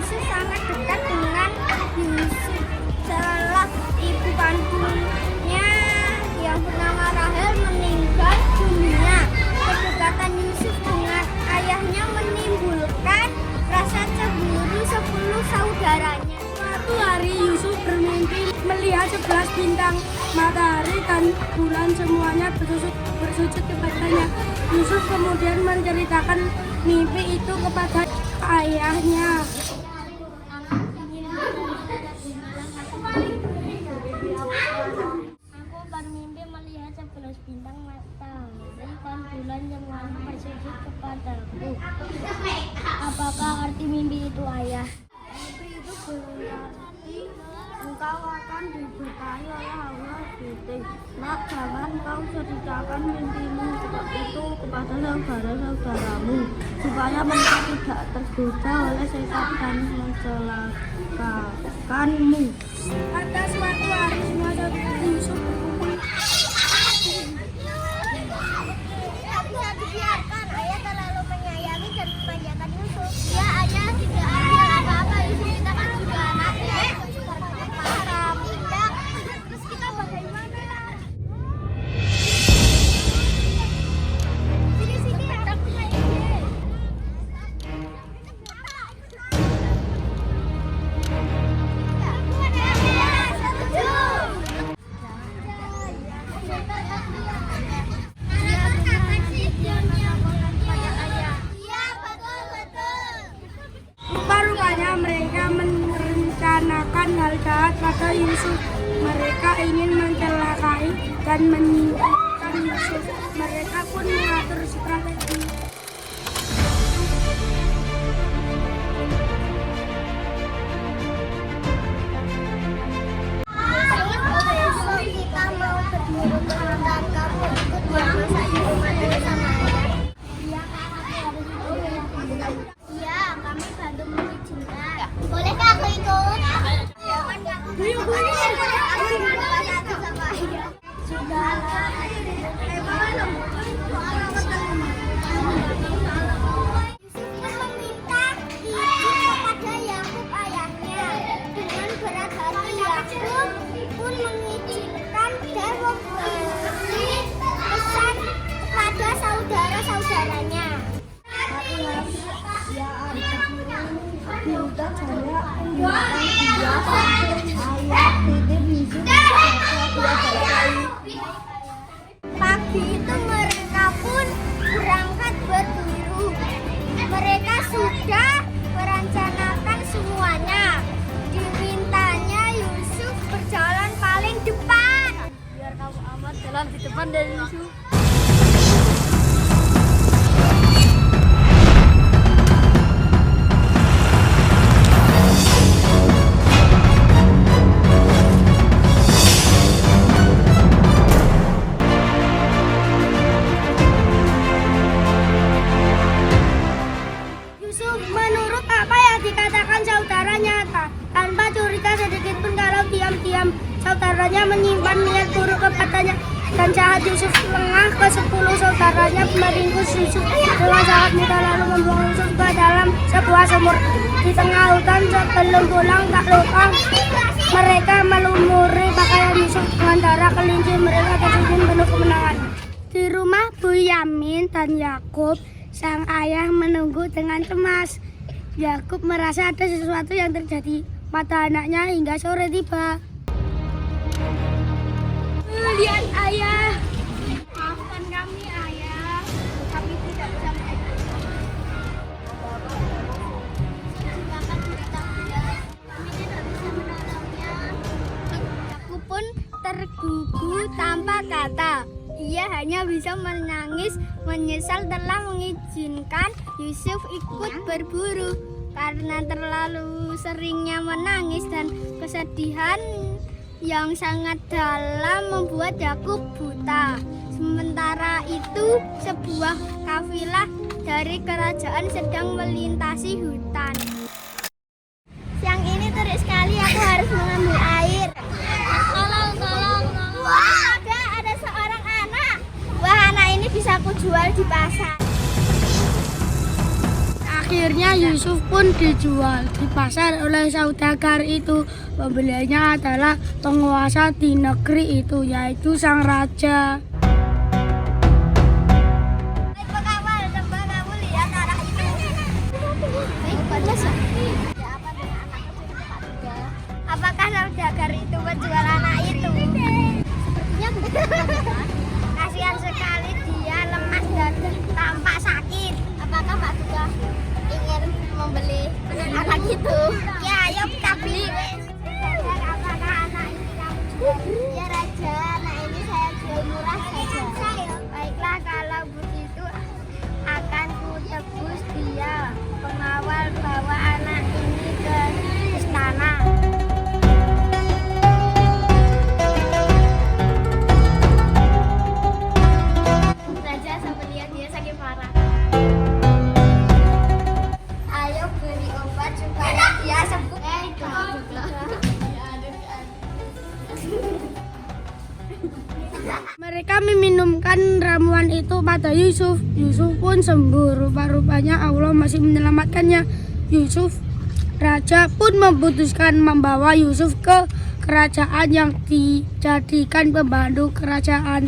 Yusuf sangat dekat dengan Yusuf setelah ibu kandungnya yang bernama Rahel meninggal dunia. Kedekatan Yusuf dengan ayahnya menimbulkan rasa cemburu 10 saudaranya. Suatu hari Yusuf bermimpi melihat 11 bintang, matahari dan bulan semuanya bersujud kepadanya. Yusuf kemudian menceritakan mimpi itu kepada ayahnya. Aku bermimpi melihat 11 bintang, matahari dan bulan semuanya bersujud kepadaku. Apakah arti mimpi itu, ayah? Mimpi itu berarti engkau akan diberkahi oleh Allah. Nak, jangan kau ceritakan mimpimu itu kepada saudara-saudaramu, supaya mereka tidak tergoda oleh setan dan mencelakakanmu. Pada suatu hari semua saudara Yusuf berkumpul. Tidak bisa dibiarkan, ayah terlalu menyayangi dan memanjakan Yusuf. Ya, ayah tidak ada apa-apa. Yusuf kita kan sudah anaknya. Haram. Tidak. Terus kita bagaimana? Sini, aku punya ide. Rupa-rupanya mereka merencanakan hal jahat pada Yusuf. Mereka ingin mencelakai dan menyingkirkan Yusuf. Mereka pun mengatur strategi. Besok kita mau berburu kementan. Kamu ikut ya, masa di rumah dulu sama ayah? Iya, iya, kami bantu mengizinkan. Bolehkah aku ikut? Satu sama ayah. Sudahlah. Yusuf pun meminta izin kepada Yakub ayahnya. Dengan berat hati Yakub pun mengizinkan dan memberi pesan kepada saudara-saudaranya. Pagi itu mereka pun berangkat berburu. Mereka sudah merencanakan semuanya. Dimintanya Yusuf berjalan paling depan. Biar kamu aman jalan di depan dari Yusuf. Yusuf menurut apa yang dikatakan saudaranya, tanpa curiga sedikit pun. Kalau diam-diam saudaranya menyimpan niat buruk kepadanya, dan saat Yusuf lengah, ke-10 saudaranya meringkus Yusuf dengan sangat mudah, lalu membuang Yusuf ke dalam sebuah sumur di tengah hutan. Sebelum pulang tak lupa mereka melumuri pakaian Yusuf dengan darah kelinci. Mereka tersenyum penuh kemenangan. Di rumah Bunyamin dan Yakub, sang ayah menunggu dengan cemas. Yakub merasa ada sesuatu yang terjadi pada anaknya hingga sore tiba. Lihat ayah, maafkan kami ayah, kami tidak bisa Aku pun tergugu tanpa kata. Ia hanya bisa menangis menyesal telah mengizinkan Yusuf ikut berburu. Karena terlalu seringnya menangis dan kesedihan yang sangat dalam membuat Yakub buta. Sementara itu, sebuah kafilah dari kerajaan sedang melintasi hutan. Siang ini terik sekali, aku harus mengambil air. Tolong. Wah, ada seorang anak. Wah, anak ini bisa aku jual di pasar. Akhirnya Yusuf pun dijual di pasar oleh saudagar itu. Pembelinya adalah penguasa di negeri itu, yaitu sang raja. Apakah saudagar itu menjual anak itu? Sepertinya begitu. Kasihan sekali, dia lemas dan tampak sakit. Apakah Pak Duga ingin membeli anak itu? Ya, ayo kita beli. Apakah anak ini kamu jual? Ya Raja, anak ini saya jual murah saja. Baiklah, kalau begitu akan ku tebus dia. Pengawal bawa anak ini ke istana. Raja sampai lihat dia sakit parah. Ayo beri obat supaya dia sembuh. Mereka meminumkan ramuan itu pada Yusuf. Yusuf pun sembuh. Rupa-rupanya Allah masih menyelamatkannya. Yusuf, raja pun memutuskan membawa Yusuf ke kerajaan yang dijadikan pembantu kerajaan.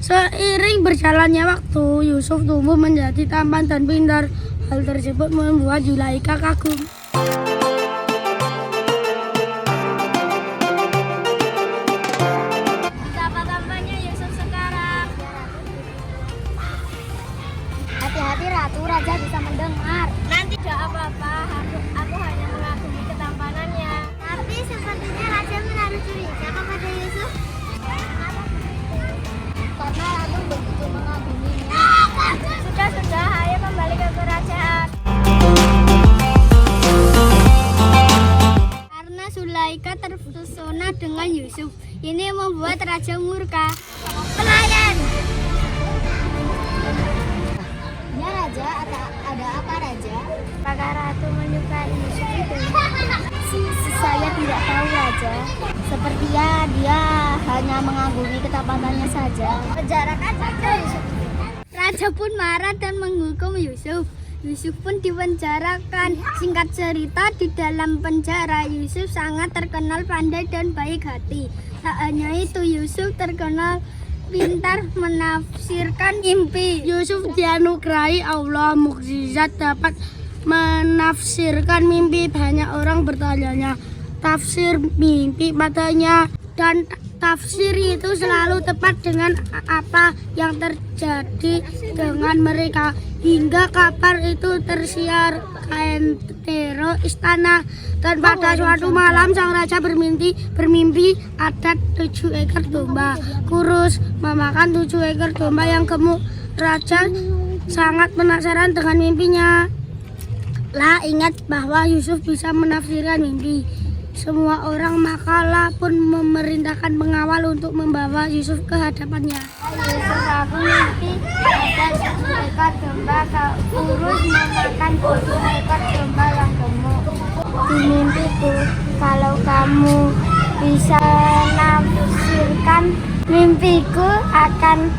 Seiring berjalannya waktu, Yusuf tumbuh menjadi tampan dan pintar. Hal tersebut membuat Zulaikha kagum. Betapa tampaknya Yusuf sekarang. Hati-hati Ratu, Raja bisa mendengar. Nanti tidak apa-apa, aku hanya mengagumi ketampanannya. Tapi sepertinya Raja menaruh curiga kepada Yusuf. Karena Ratu begitu mengaguminya. Sudah, ayo kembali ke kerajaan. Karena Zulaikha terpesona dengan Yusuf, ini membuat Raja murka. Pelayan! Ya Raja, ada apa Raja? Apakah Ratu menyukai Yusuf itu? Saya tidak tahu Raja. Sepertinya dia hanya mengagumi ketampanannya saja. Penjarakan saja Yusuf. Raja pun marah dan menghukum Yusuf. Yusuf pun dipenjarakan. Singkat cerita, di dalam penjara Yusuf sangat terkenal pandai dan baik hati. Tak hanya itu, Yusuf terkenal pintar menafsirkan mimpi. Yusuf dianugerahi Allah mukjizat dapat menafsirkan mimpi. Banyak orang bertanya tafsir mimpi padanya, dan tafsir itu selalu tepat dengan apa yang terjadi dengan mereka. Hingga kabar itu tersiar ke entero istana, dan pada suatu malam sang raja bermimpi ada 7 ekor domba kurus memakan 7 ekor domba yang gemuk. Raja sangat penasaran dengan mimpinya. Lah ingat bahwa Yusuf bisa menafsirkan mimpi. Semua orang makalah pun memerintahkan pengawal untuk membawa Yusuf ke hadapannya. Yusuf, aku mimpi ada 7 ekor domba kurus memakan 7 ekor domba yang gemuk. Di mimpiku, kalau kamu bisa menafsirkan mimpiku, akan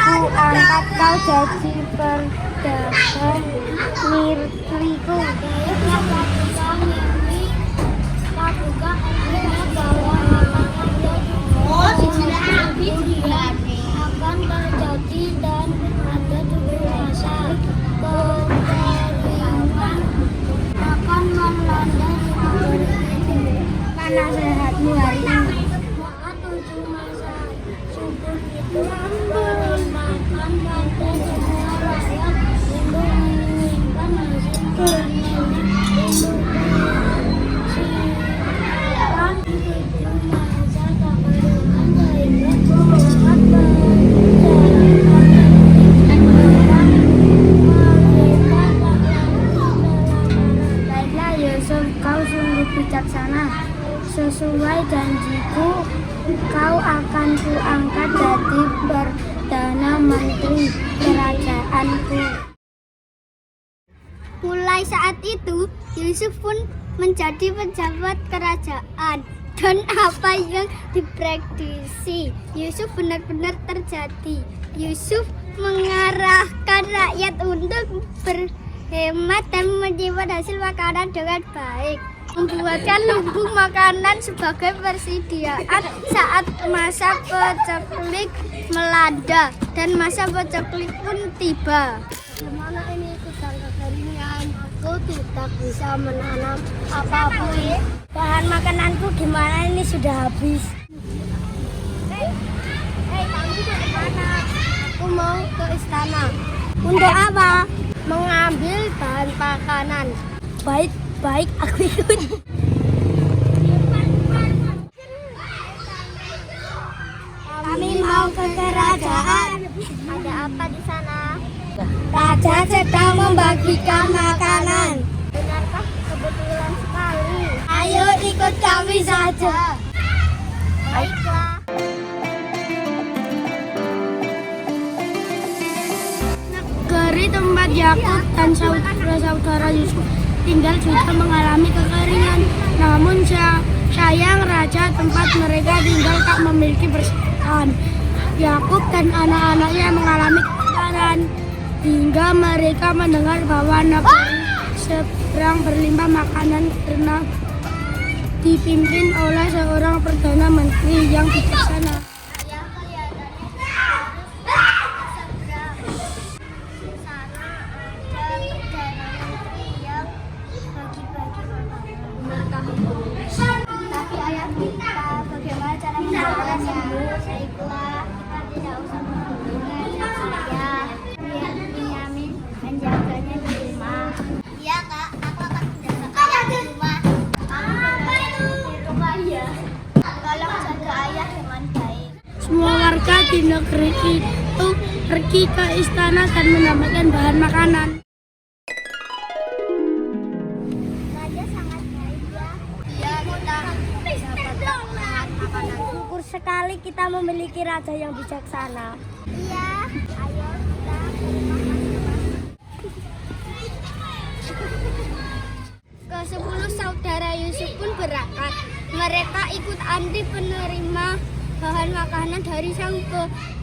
kuangkat kau jadi pedagang milikku. Akan terjadi dan ada 7 masa kekeringan akan melanda negeri itu. Mana sehatmu hari ini? 7 masa subur itu makan dan semua rakyat untuk menginginkan hasil keringan untuk bijaksana. Sesuai janjiku, kau akan kuangkat jadi Perdana Menteri kerajaanku. Mulai saat itu, Yusuf pun menjadi pejabat kerajaan. Dan apa yang diprediksi Yusuf benar-benar terjadi. Yusuf mengarahkan rakyat untuk hemat dan menyimpan hasil makanan dengan baik, membuatkan lumbung makanan sebagai persediaan saat masa paceklik melanda dan masa paceklik pun tiba. Gimana ini sedang kekeringan, aku tidak bisa menanam apapun. Bahan makananku gimana ini sudah habis. Kamu dari mana? Aku mau ke istana. Untuk apa? Mengambil bahan makanan. Baik, aku ikut. Kami mau ke kerajaan. Ada apa di sana? Raja sedang membagikan makanan. Benarkah? Kebetulan sekali. Ayo ikut kami saja. Baiklah. Negeri tempat Yakub dan saudara Yusuf tinggal juga mengalami kekeringan. Namun sayang raja tempat mereka tinggal tak memiliki bersih. Yakub dan anak-anaknya mengalami kekeringan hingga mereka mendengar bahwa negeri sedang berlimpah makanan karena dipimpin oleh seorang perdana menteri yang bijaksana. Ayah kelihatannya harus seberang. Di sana ada perdana menteri yang bagi-bagi makanan. Tapi ayah kita bagaimana cara menjaganya? Baiklah, kita tidak usah menghubunginya saya. Biar Benyamin menjaganya di rumah. Iya kak, aku akan menjaga ayah di rumah. Tolong jaga ayah dengan baik. Semua warga di negeri itu pergi ke istana dan mendapatkan bahan makanan. Raja sangat baik ya. Iya, kita dapat bahan makanan. Syukur sekali kita memiliki raja yang bijaksana. Iya, ayo kita ke rumah masing-masing. Ke-10 saudara Yusuf pun berangkat. Mereka ikut antri penerima bahan makanan dari sang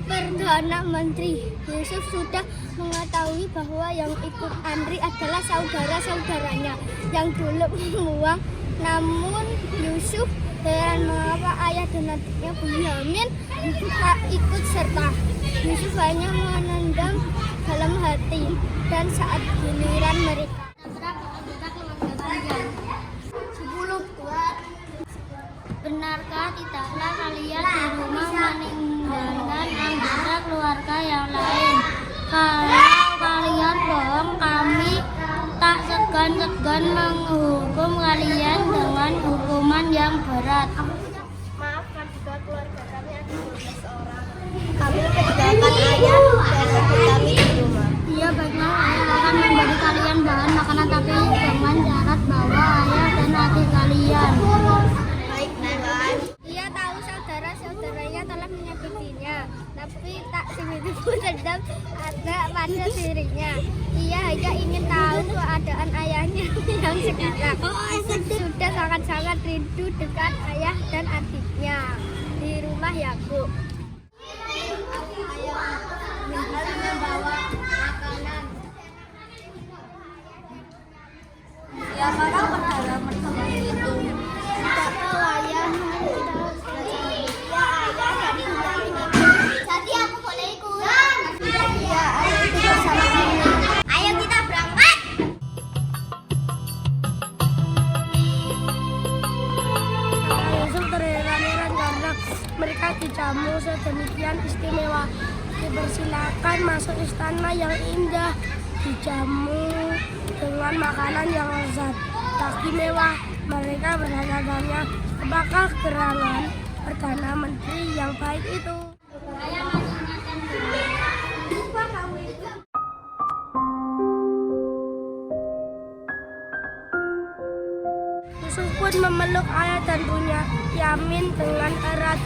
perdana menteri. Yusuf sudah mengetahui bahwa yang ikut antri adalah saudara-saudaranya yang dulu membuang. Namun Yusuf heran mengapa ayah dan adiknya Benyamin tak ikut serta. Yusuf hanya menendang dalam hati dan saat giliran mereka. 10. Benarkah tidaklah kalian di rumah meninggalkan anggota keluarga yang lain? Kalau kalian bohong, kami tak segan-segan menghukum kalian dengan hukuman yang berat. Maafkan juga keluarga kami ada 12 orang. Kami meninggalkan ayah dan adik kami di rumah. Iya baiklah, ayah akan memberi kalian bahan makanan tapi dengan syarat bahwa ayah dan adik kalian. Baik, Tuhan. Ia tahu saudara-saudaranya telah menyakitinya, tapi tak segitu dendam ada pada dirinya. Ia hanya ingin tahu keadaan ayahnya yang sekarang. Sudah sangat-sangat rindu dekat ayah dan adiknya di rumah Yakub. Ayah membawa makanan. Siapakah perdana menteri itu? Tidak tahu ayah. Ya ayah dari Benyamin itu. Jadi aku boleh ikut. Ya ayo ikut bersama kami. Ayo kita berangkat. Yusuf terheran-heran karena mereka dijamu sedemikian istimewa. Dipersilakan masuk istana yang indah, dijamu dengan makanan yang lezat. Tak mewah, mereka bertanya-tanya apakah gerangan perdana menteri yang baik itu. Yusuf pun memeluk ayah dan Benyamin dengan erat.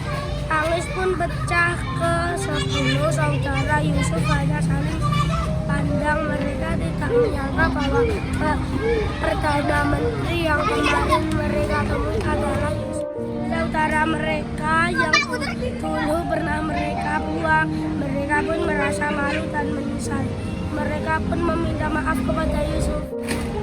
Tangis pun pecah ke 10 saudara Yusuf hanya saling pandang. Mereka tidak menyangka bahwa perdana menteri yang kemarin mereka temui adalah Yusuf. Saudara mereka yang dulu pernah mereka buang. Mereka pun merasa malu dan menyesal. Mereka pun meminta maaf kepada Yusuf.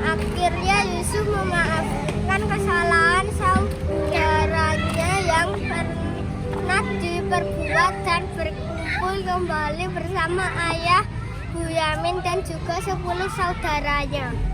Akhirnya Yusuf memaafkan kesalahan saudaranya yang pernah diperbuat dan berkumpul kembali bersama ayah Bunyamin dan juga 10 saudaranya.